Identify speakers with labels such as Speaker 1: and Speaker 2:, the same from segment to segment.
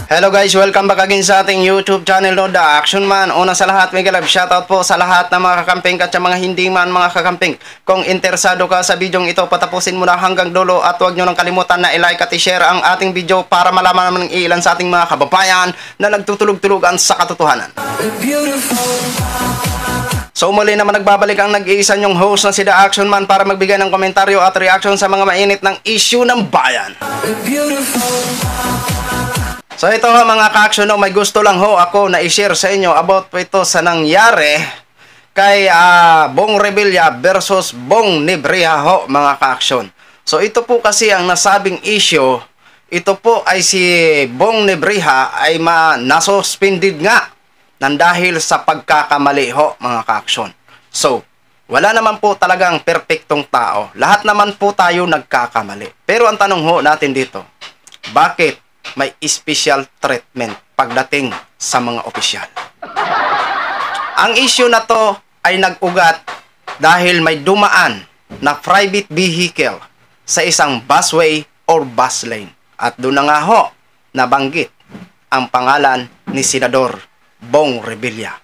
Speaker 1: Hello guys, welcome back again sa ating YouTube channel, no, The Action Man. Una sa lahat, mega love shoutout po sa lahat ng mga kakamping at sa mga hindi man mga kakamping. Kung interesado ka sa bidyong ito, patapusin mo na hanggang dulo at huwag nyo nang kalimutan na i-like at i-share ang ating video para malaman naman ng ilan sa ating mga kababayan na nagtutulog-tulugan sa katotohanan. So muli naman nagbabalik ang nag-iisa nyong host na si The Action Man para magbigay ng komentaryo at reaction sa mga mainit ng issue ng bayan. So ito ha mga ka-action, no, may gusto lang ho ako na i-share sa inyo about po ito sa nangyari kay Bong Revilla versus Bong Nebria ho mga ka-action. So ito po kasi ang nasabing issue, ito po ay si Bong Nebria ay nasuspended nga nang dahil sa pagkakamali ho mga ka-action. So wala naman po talagang perpektong tao, lahat naman po tayo nagkakamali. Pero ang tanong ho natin dito, bakit may special treatment pagdating sa mga opisyal? Ang issue na to ay nag-ugat dahil may dumaan na private vehicle sa isang busway or bus lane. At doon na nga ho nabanggit ang pangalan ni Senador Bong Revilla.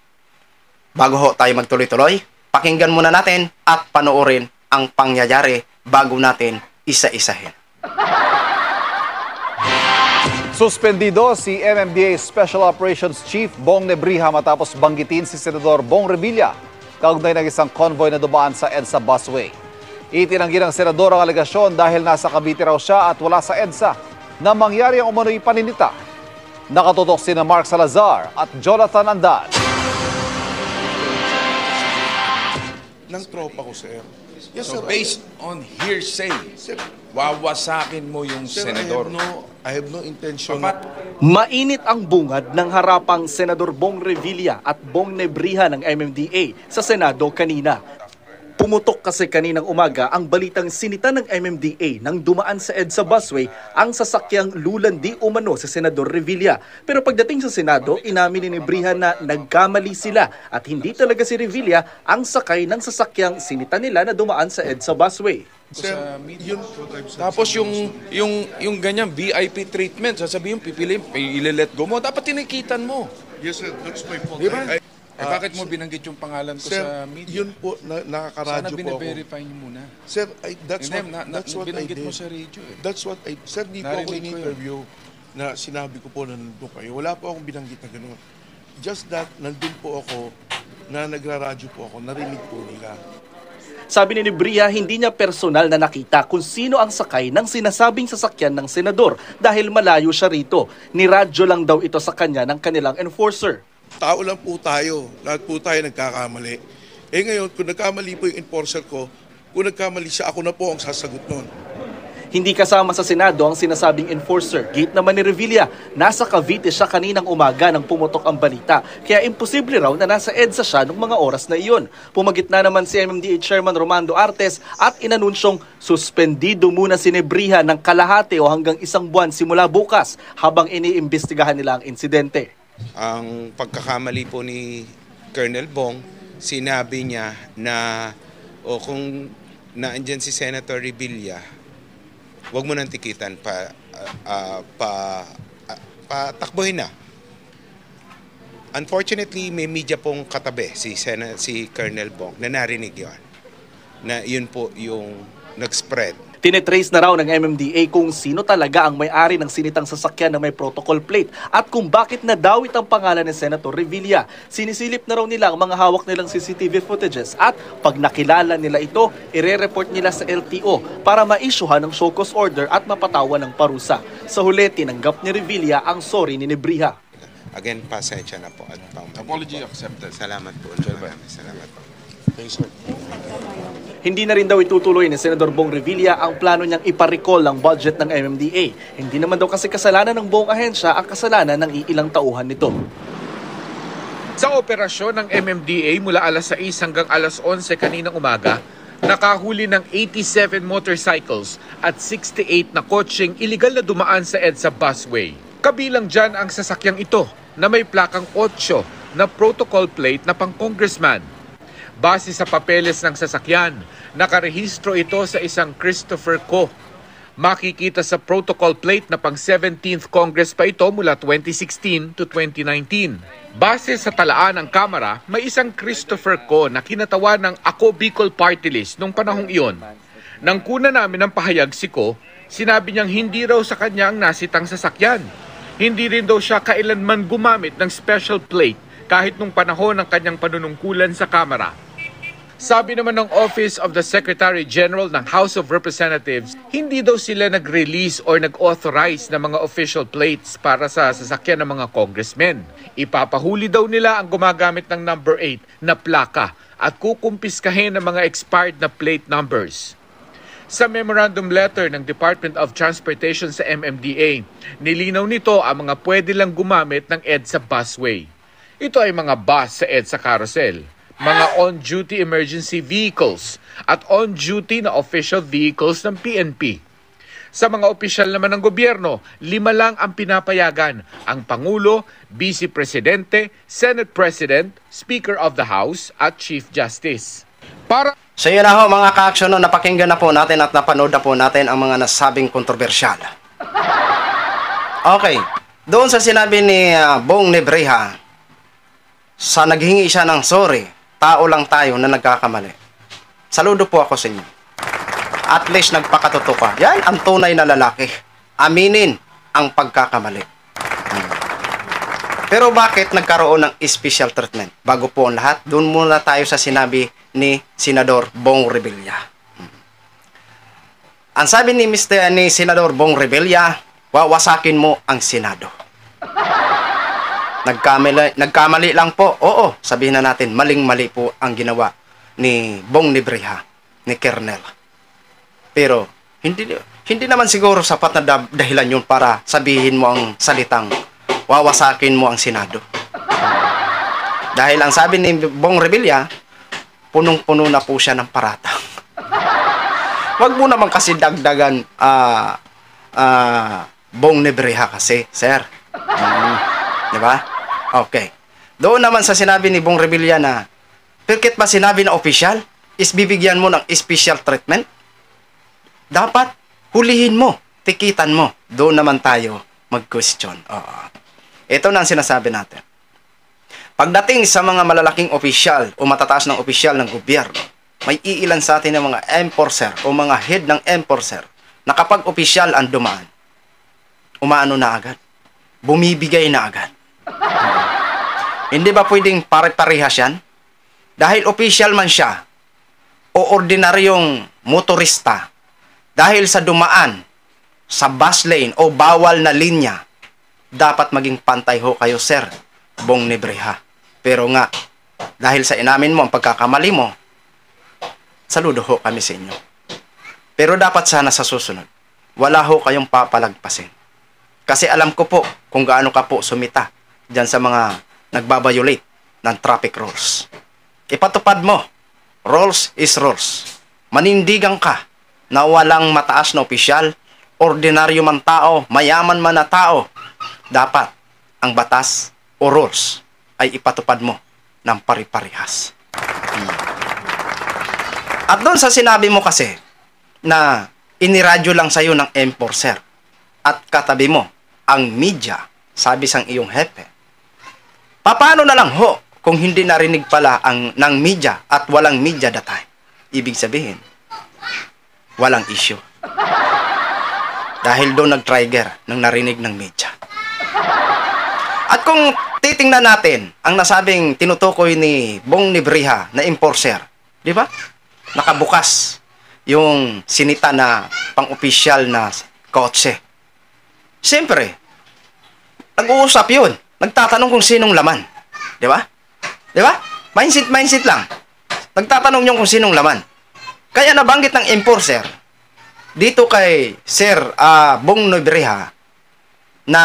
Speaker 1: Bago ho tayo magtuloy-tuloy, pakinggan muna natin at panoorin ang pangyayari bago natin isa-isahin.
Speaker 2: Suspendido si MMDA Special Operations Chief Bong Nebria matapos banggitin si Senador Bong Revilla kaugnay ng isang convoy na dumaan sa EDSA busway. Itinanggi ng senador ang alegasyon dahil nasa Cavite raw siya at wala sa EDSA na mangyari ang umano'y paninita. Nakatutok sina Mark Salazar at Jonathan Andan.
Speaker 3: Ng tropa ko, sir. Yes,
Speaker 4: So
Speaker 3: sir.
Speaker 4: based on hearsay,
Speaker 3: Sir,
Speaker 4: wawasakin mo yung
Speaker 3: sir,
Speaker 4: senador.
Speaker 3: I have no intention.
Speaker 4: Papat,
Speaker 5: Mainit ang bungad ng harapang Senador Bong Revilla at Bong Nebria ng MMDA sa Senado kanina. Pumutok kasi kaninang umaga ang balitang sinita ng MMDA nang dumaan sa EDSA busway ang sasakyang lulandi umano sa Senador Revilla. Pero pagdating sa Senado, inamin ni Nebria na nagkamali sila at hindi talaga si Revilla ang sakay ng sasakyang sinita nila na dumaan sa EDSA busway.
Speaker 3: Sir, yun,
Speaker 4: tapos yung ganyan VIP treatment, sasabihin pipiliin, ile-let go mo, dapat tinikitan mo.
Speaker 3: yes, sir, that's my fault.
Speaker 4: Di ba? Bakit mo binanggit yung pangalan ko
Speaker 3: Sir,
Speaker 4: sa media?
Speaker 3: yun po, nakakaradyo
Speaker 4: Sana
Speaker 3: po ako.
Speaker 4: bine-verify niyo muna.
Speaker 3: Sir, that's
Speaker 4: Hindi,
Speaker 3: what I
Speaker 4: binanggit
Speaker 3: did.
Speaker 4: mo sa radio eh.
Speaker 3: That's what I, sir, di po ako
Speaker 4: Narinig ko yun.
Speaker 3: in-interview na sinabi ko po na nandun kayo. Wala po akong binanggit na gano'n. Just that, nandun po ako, na nagraradyo po ako, narinig po nila.
Speaker 5: Sabi ni Nebria, hindi niya personal na nakita kung sino ang sakay ng sinasabing sasakyan ng senador dahil malayo siya rito. Niradyo lang daw ito sa kanya ng kanilang enforcer.
Speaker 3: Tao lang po tayo. Lahat po tayo nagkakamali. Eh ngayon, kung nagkamali po yung enforcer ko, kung nagkamali siya, ako na po ang sasagot nun.
Speaker 5: Hindi kasama sa Senado ang sinasabing enforcer. Gate naman ni Revilla, nasa Cavite siya kaninang umaga nang pumutok ang balita. Kaya imposible raw na nasa EDSA siya nung mga oras na iyon. Pumagitna naman si MMDA Chairman Romando Artes at inanunsyong suspendido muna si Nebria ng kalahati o hanggang 1 buwan simula bukas habang iniimbestigahan nila ang insidente.
Speaker 6: Ang pagkakamali po ni Colonel Bong, sinabi niya na kung naandyan si Senator Revilla, huwag mo nang tikitan, patakbuhin na. Unfortunately, may media pong katabi si Colonel Bong na narinig yun. Na yun po yung nag-spread.
Speaker 5: Tinetrace na raw ng MMDA kung sino talaga ang may-ari ng sinitang sasakyan na may protocol plate at kung bakit nadawit ang pangalan ni Senator Revilla. Sinisilip na raw nila ang mga hawak nilang CCTV footages at pag nakilala nila ito, ire-report nila sa LTO para ma-issuehan ng show cause order at mapatawan ng parusa. Sa huli, tinanggap ni Revilla ang sorry ni Nebria.
Speaker 6: Again, pasensya na po. At
Speaker 4: Apology accepted.
Speaker 6: Salamat po. Salamat po.
Speaker 3: Thanks, sir.
Speaker 5: Hindi na rin daw itutuloy ni Senador Bong Revilla ang plano niyang ipa-recall ang budget ng MMDA. Hindi naman daw kasi kasalanan ng buong ahensya ang kasalanan ng iilang tauhan nito.
Speaker 7: Sa operasyon ng MMDA mula alas 6 hanggang alas 11 kaninang umaga, nakahuli ng 87 motorcycles at 68 na kotseng iligal na dumaan sa EDSA busway. Kabilang dyan ang sasakyang ito na may plakang 8 na protocol plate na pang-congressman. Base sa papeles ng sasakyan, nakarehistro ito sa isang Christopher Co. Makikita sa protocol plate na pang 17th Congress pa ito mula 2016 to 2019. Base sa talaan ng Kamara, may isang Christopher Co na kinatawan ng Ako Bicol Party List nung panahong iyon. Nang kuna namin ng pahayag si Co, sinabi niyang hindi raw sa kanya ang nasitang sasakyan. Hindi rin daw siya kailanman gumamit ng special plate kahit nung panahon ng kanyang panunungkulan sa Kamara. Sabi naman ng Office of the Secretary General ng House of Representatives, hindi daw sila nag-release or nag-authorize ng mga official plates para sa sasakyan ng mga congressmen. Ipapahuli daw nila ang gumagamit ng number 8 na plaka at kukumpiskahin ng mga expired na plate numbers. Sa memorandum letter ng Department of Transportation sa MMDA, nilinaw nito ang mga pwede lang gumamit ng EDSA busway. Ito ay mga bus sa EDSA carousel, mga on-duty emergency vehicles at on-duty na official vehicles ng PNP. Sa mga opisyal naman ng gobyerno, 5 lang ang pinapayagan, ang Pangulo, Vice Presidente, Senate President, Speaker of the House at Chief Justice. Para
Speaker 1: So yun na ho mga ka-action, no, napakinggan na po natin at napanood na po natin ang mga nasabing kontrobersyal. Okay, doon sa sinabi ni Bong Nebreha, sa naghingi siya ng sorry, tao lang tayo na nagkakamali. Saludo po ako sa inyo. At least nagpakatotoo ka. Yan ang tunay na lalaki. Aminin ang pagkakamali. Pero bakit nagkaroon ng special treatment? Bago po ang lahat, doon muna tayo sa sinabi ni Senador Bong Revilla. Ang sabi ni Senador Bong Revilla, wawasakin mo ang Senado. Nagkamali lang po. Oo, sabihin na natin, maling-mali po ang ginawa ni Bong Nebreha, ni Colonel. Pero, hindi naman siguro sapat na dahilan yun para sabihin mo ang salitang wawasakin mo ang Senado. Dahil ang sabi ni Bong Revilla, punong-puno na po siya ng paratang. Wag mo naman kasi dagdagan Bong Nebreha kasi, sir. Diba? Okay. Doon naman sa sinabi ni Bong Revilla na, perket ba sinabi na official, is bibigyan mo ng special treatment? Dapat, hulihin mo, tikitan mo. Doon naman tayo mag-question. Ito na ang sinasabi natin. Pagdating sa mga malalaking opisyal o matataas ng opisyal ng gobyerno, may iilan sa atin ng mga enforcer o mga head ng enforcer na kapag opisyal ang dumaan, umaano na agad, bumibigay na agad. Hindi ba pwedeng pare-parehas yan? Dahil opisyal man siya o ordinaryong motorista, dahil sa dumaan sa bus lane o bawal na linya, dapat maging pantay ho kayo, sir Bong Nebreha. Pero nga, dahil sa inamin mo ang pagkakamali mo, saludo ho kami sa inyo. Pero dapat sana sa susunod, wala ho kayong papalagpasin. Kasi alam ko po kung gaano ka po sumita dyan sa mga nagbabiolate ng traffic rules. Ipatupad mo, rules is rules. Manindigan ka na walang mataas na opisyal, ordinaryo man tao, mayaman man na tao, dapat ang batas o rules ay ipatupad mo ng pari-parihas. At doon sa sinabi mo kasi na iniradyo lang sa'yo ng enforcer at katabi mo ang media, sabi sang iyong hepe. Paano na lang ho kung hindi narinig pala ng media at walang media that time? Ibig sabihin, walang issue. Dahil doon nag-trigger ng narinig ng media. At kung titingnan natin ang nasabing tinutukoy ni Bong Nebreha na enforcer, di ba? Nakabukas yung sinita na pang-opisyal na kotse. Siyempre, nag-uusap yun. Nagtatanong kung sinong laman. Di ba? Di ba? Mindset lang. Nagtatanong yun kung sinong laman. Kaya nabanggit ng enforcer dito kay Sir Bong Nebreha na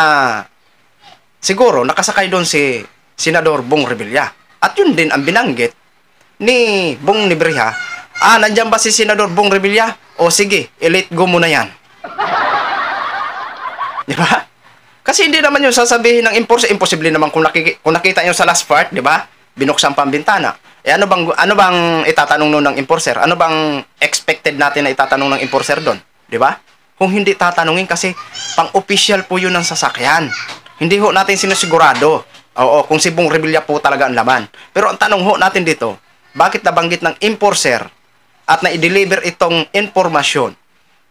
Speaker 1: siguro nakasakay doon si Senador Bong Revilla. At yun din ang binanggit ni Bong Nebreha. Nandiyan ba si Senador Bong Revilla? O sige, i-let go mo na yan. Di ba? Kasi hindi naman yung sasabihin ng enforcer. Imposible naman kung nakita nyo sa last part, di ba? Binuksan pa ang bintana. Ano bang itatanong nun ng enforcer? Ano bang expected natin na itatanong ng enforcer doon? Di ba? kung hindi tatanungin kasi pang-official po yun ng sasakyan. Hindi ho natin sinisigurado. Oo, kung si Bong Revilla po talaga ang laman. Pero ang tanong ho natin dito, bakit nabanggit ng enforcer at na-deliver itong informasyon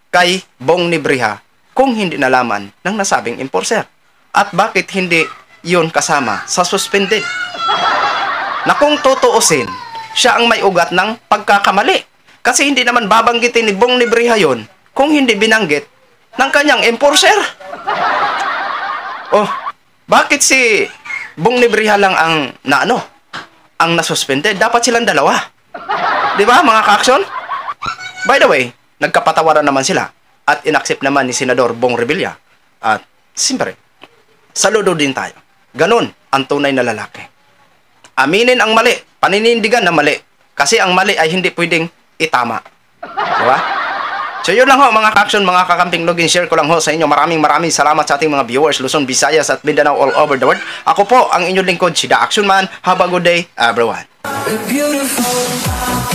Speaker 1: kay Bong Nebriha kung hindi nalaman ng nasabing enforcer? At bakit hindi yun kasama sa suspended? Na kung tutuusin, siya ang may ugat ng pagkakamali. Kasi hindi naman babanggitin ni Bong Nebriha yun kung hindi binanggit ng kanyang enforcer. Oh, bakit si Bong Nebriha lang ang ang nasuspended? Dapat silang dalawa. Di ba, mga ka-aksyon? By the way, nagkapatawaran naman sila at inaccept naman ni Senador Bong Revilla. At siyempre, saludo din tayo. Ganon ang tunay na lalaki. Aminin ang mali, paninindigan na mali. Kasi ang mali ay hindi pwedeng itama. Di ba? So yun lang ho mga ka-action, mga kakamping login, share ko lang ho sa inyo. Maraming salamat sa ating mga viewers, Luzon, Visayas at Mindanao all over the world. Ako po ang inyong lingkod, si The Action Man. Have a good day, everyone.
Speaker 8: Beautiful.